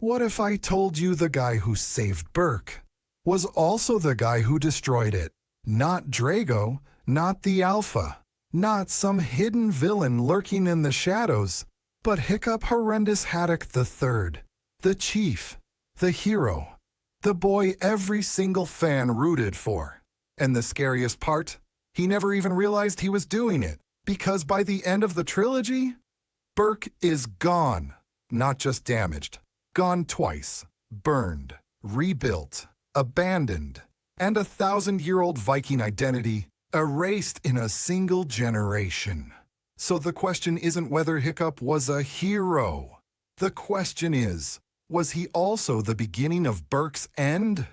What if I told you the guy who saved Berk was also the guy who destroyed it? Not Drago, not the Alpha, not some hidden villain lurking in the shadows, but Hiccup Horrendous Haddock III, the chief, the hero, the boy every single fan rooted for. And the scariest part, he never even realized he was doing it, because by the end of the trilogy, Berk is gone, not just damaged, gone twice, burned, rebuilt, abandoned, and a 1,000-year-old Viking identity erased in a single generation. So the question isn't whether Hiccup was a hero. The question is, was he also the beginning of Berk's end?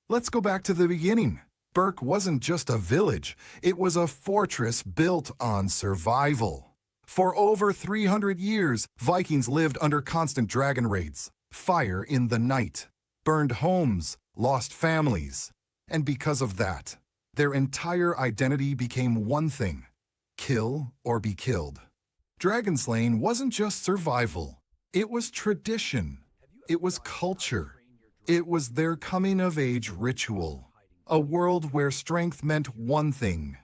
Let's go back to the beginning. Berk wasn't just a village, it was a fortress built on survival. For over 300 years, Vikings lived under constant dragon raids, fire in the night, burned homes, lost families. And because of that, their entire identity became one thing: kill or be killed. Dragon slaying wasn't just survival, it was tradition, it was culture, it was their coming-of-age ritual. A world where strength meant one thing: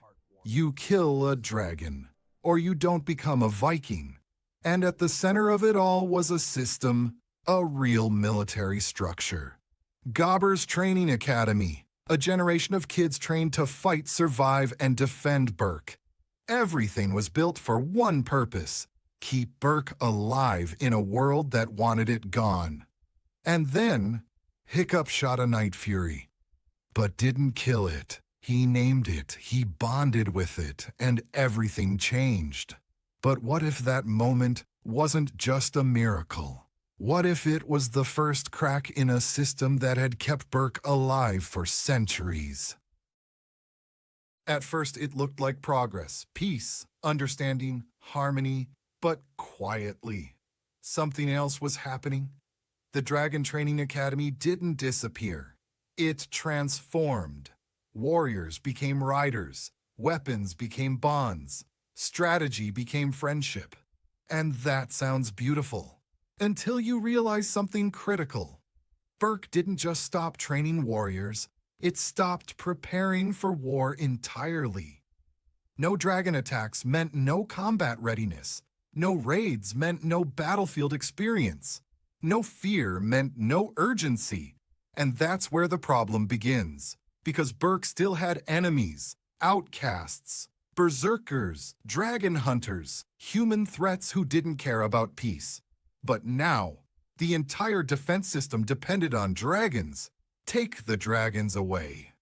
you kill a dragon, or you don't become a Viking. And at the center of it all was a system, a real military structure. Gobber's Training Academy, a generation of kids trained to fight, survive, and defend Berk. Everything was built for one purpose: keep Berk alive in a world that wanted it gone. And then, Hiccup shot a Night Fury, but didn't kill it. He named it, he bonded with it, and everything changed. But what if that moment wasn't just a miracle? What if it was the first crack in a system that had kept Berk alive for centuries? At first it looked like progress, peace, understanding, harmony, but quietly. Something else was happening. The Dragon Training Academy didn't disappear. It transformed. Warriors became riders, weapons became bonds, strategy became friendship. And that sounds beautiful, until you realize something critical. Berk didn't just stop training warriors, it stopped preparing for war entirely. No dragon attacks meant no combat readiness. No raids meant no battlefield experience. No fear meant no urgency. And that's where the problem begins. Because Berk still had enemies, outcasts, berserkers, dragon hunters, human threats who didn't care about peace. But now, the entire defense system depended on dragons. Take the dragons away,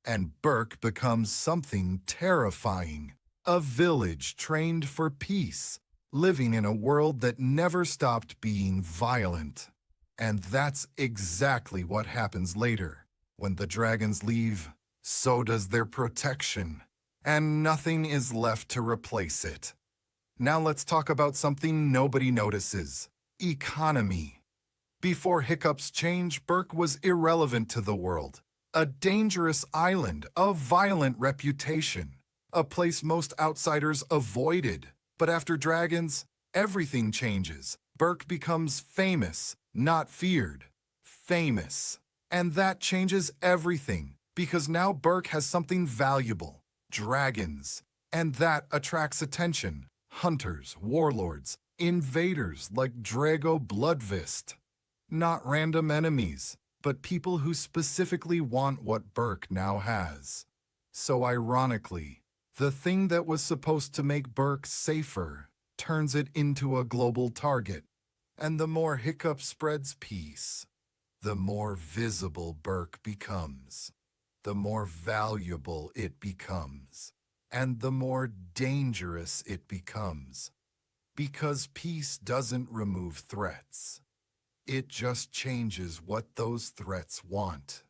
and Berk becomes something terrifying. A village trained for peace, living in a world that never stopped being violent. And that's exactly what happens later. When the dragons leave, so does their protection, and nothing is left to replace it. Now let's talk about something nobody notices: economy. Before Hiccup's change, Berk was irrelevant to the world. A dangerous island, a violent reputation, a place most outsiders avoided. But after dragons, everything changes. Berk becomes famous, not feared. Famous. And that changes everything, because now Berk has something valuable: dragons. And that attracts attention: hunters, warlords, invaders like Drago Bloodfist. Not random enemies, but people who specifically want what Berk now has. So ironically, the thing that was supposed to make Berk safer turns it into a global target. And the more Hiccup spreads peace, the more visible Berk becomes, the more valuable it becomes, and the more dangerous it becomes. Because peace doesn't remove threats. It just changes what those threats want.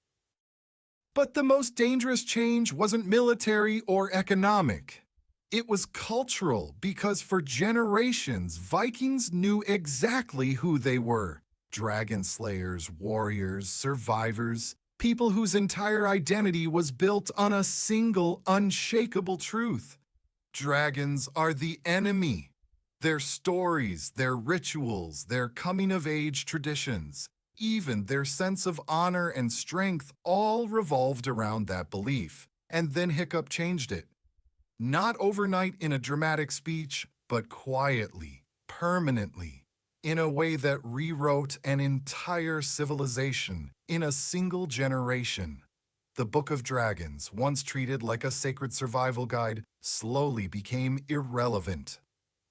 But the most dangerous change wasn't military or economic. It was cultural, because for generations, Vikings knew exactly who they were. Dragon slayers, warriors, survivors, people whose entire identity was built on a single, unshakable truth: dragons are the enemy. Their stories, their rituals, their coming-of-age traditions, Even their sense of honor and strength all revolved around that belief. And then Hiccup changed it. Not overnight in a dramatic speech, but quietly, permanently, in a way that rewrote an entire civilization in a single generation. The Book of Dragons, once treated like a sacred survival guide, slowly became irrelevant.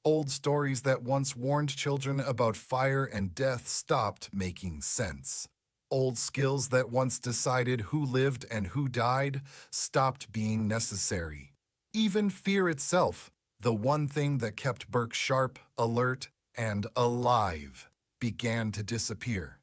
Old stories that once warned children about fire and death stopped making sense. Old skills that once decided who lived and who died stopped being necessary. Even fear itself, the one thing that kept Berk sharp, alert, and alive, began to disappear.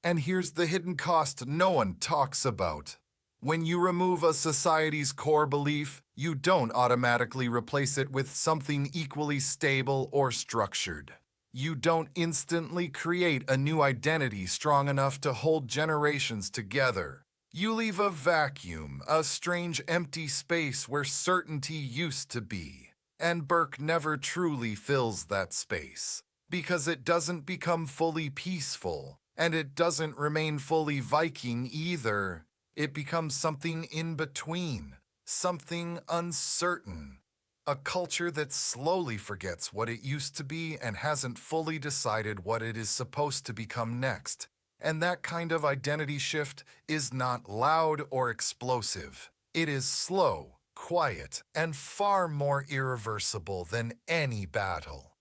And here's the hidden cost no one talks about. When you remove a society's core belief, you don't automatically replace it with something equally stable or structured. You don't instantly create a new identity strong enough to hold generations together. You leave a vacuum, a strange empty space where certainty used to be. And Berk never truly fills that space, because it doesn't become fully peaceful, and it doesn't remain fully Viking either. It becomes something in between, something uncertain. A culture that slowly forgets what it used to be and hasn't fully decided what it is supposed to become next. And that kind of identity shift is not loud or explosive. It is slow, quiet, and far more irreversible than any battle.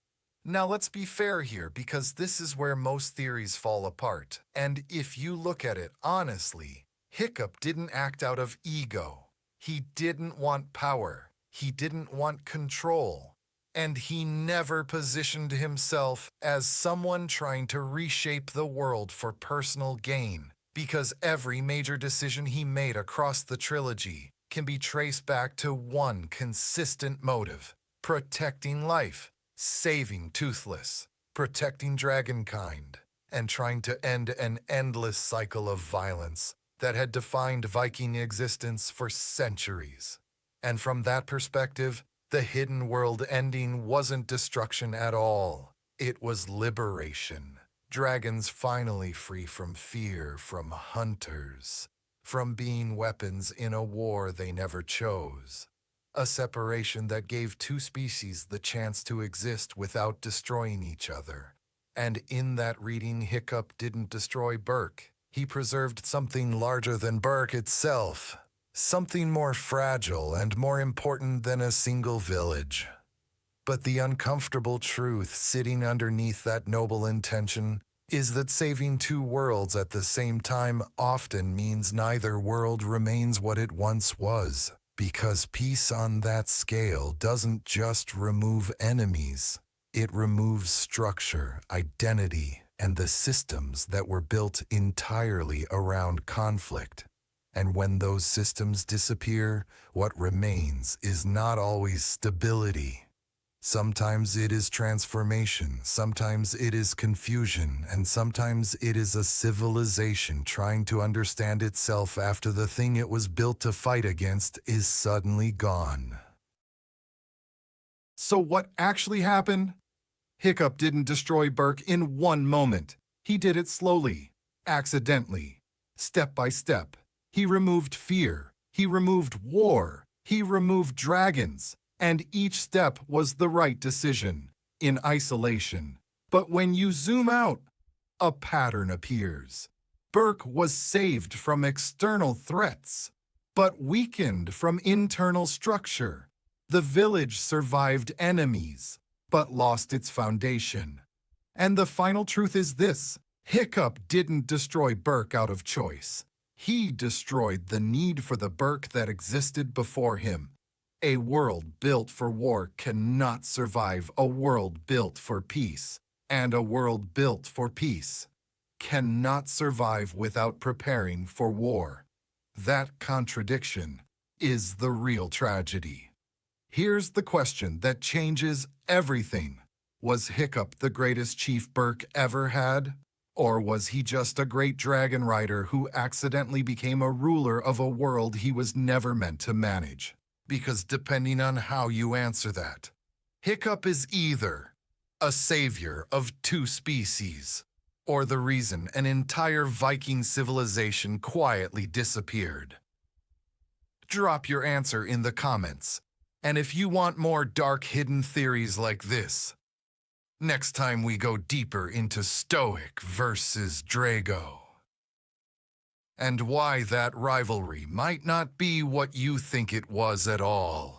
Now let's be fair here, because this is where most theories fall apart. And if you look at it honestly, Hiccup didn't act out of ego. He didn't want power. He didn't want control. And he never positioned himself as someone trying to reshape the world for personal gain, because every major decision he made across the trilogy can be traced back to one consistent motive: protecting life, saving Toothless, protecting dragonkind, and trying to end an endless cycle of violence that had defined Viking existence for centuries. And from that perspective, the hidden world ending wasn't destruction at all. It was liberation. Dragons finally free from fear, from hunters, from being weapons in a war they never chose. A separation that gave two species the chance to exist without destroying each other. And in that reading, Hiccup didn't destroy Berk. He preserved something larger than Berk itself, something more fragile and more important than a single village. But the uncomfortable truth sitting underneath that noble intention is that saving two worlds at the same time often means neither world remains what it once was, because peace on that scale doesn't just remove enemies. It removes structure, identity, and the systems that were built entirely around conflict. And when those systems disappear, what remains is not always stability. Sometimes it is transformation, sometimes it is confusion, and sometimes it is a civilization trying to understand itself after the thing it was built to fight against is suddenly gone. So what actually happened? Hiccup didn't destroy Berk in one moment. He did it slowly, accidentally, step by step. He removed fear, he removed war, he removed dragons, and each step was the right decision, in isolation. But when you zoom out, a pattern appears. Berk was saved from external threats, but weakened from internal structure. The village survived enemies, but lost its foundation. And the final truth is this: Hiccup didn't destroy Berk out of choice. He destroyed the need for the Berk that existed before him. A world built for war cannot survive a world built for peace, and a world built for peace cannot survive without preparing for war. That contradiction is the real tragedy. Here's the question that changes everything. Was Hiccup the greatest chief Berk ever had? Or was he just a great dragon rider who accidentally became a ruler of a world he was never meant to manage? Because depending on how you answer that, Hiccup is either a savior of two species or the reason an entire Viking civilization quietly disappeared? Drop your answer in the comments. And if you want more dark hidden theories like this, next time we go deeper into Stoic versus Drago. And why that rivalry might not be what you think it was at all.